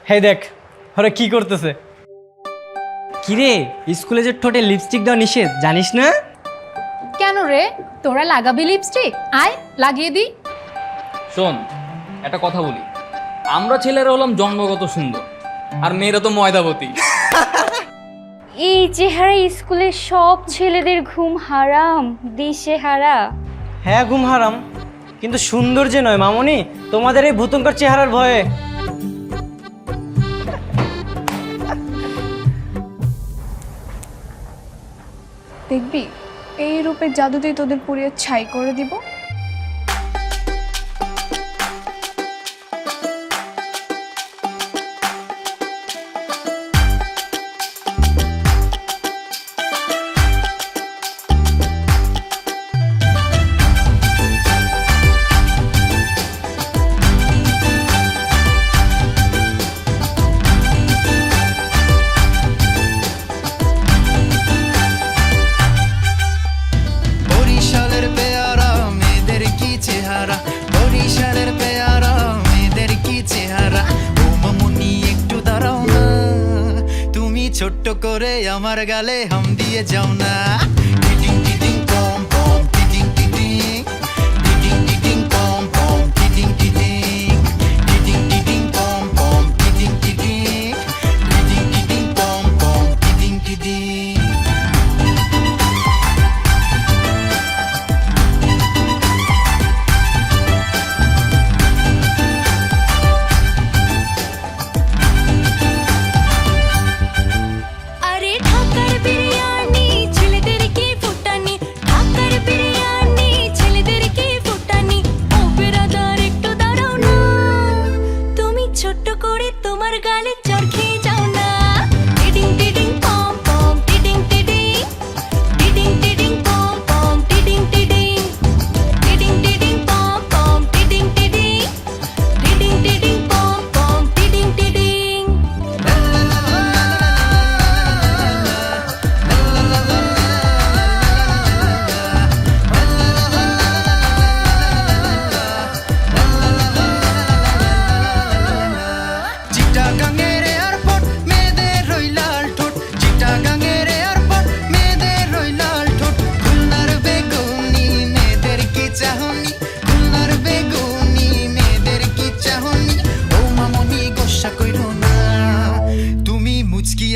হে দেখ ওরা কি করতেছে। কিরে স্কুলে যে ঠোঁটে লিপস্টিক দেওয়া নিষেধ জানিস না? কেন রে, তোরা লাগাবি লিপস্টিক? আয় লাগিয়ে দি। শোন একটা কথা বলি, আমরা ছেলেরা হলাম জন্মগত সুন্দর আর মেয়েরা তো ময়দাবতী। এই চেহারা স্কুলের সব ছেলেদের ঘুম হারাম, দিশেহারা। হ্যাঁ ঘুম হারাম, কিন্তু সুন্দর যে নয় মামনি, তোমাদের এই ভূতঙ্কর চেহারার ভয়ে। দেখবি এই রূপের জাদুতেই তোদের পুড়িয়ে ছাই করে দিব। ছোট্ট করে আমার গালে হাম দিয়ে যাও না। টিটিং টিটিং পম পম টিটিং টিটিং, টিটিং টিটিং পম পম টিটিং টিটিং, টিটিং টিটিং পম পম টিটিং টিটিং, টিটিং টিটিং পম পম টিটিং টিটিং।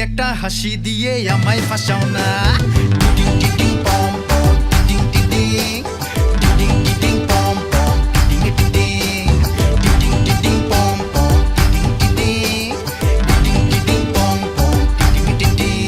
একটা হাসি দিয়ে আমায় ফাঁসাও না। টিটিং টিটিং পম পম টিটিং টিটিং, টিটিং টিটিং পম পম টিটিং টিটিং, টিটিং টিটিং পম পম টিটিং টিটিং, টিটিং টিটিং পম পম টিটিং টিটিং।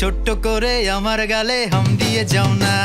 ছোট্ট করে আমার গালে হাম দিয়ে যাও না।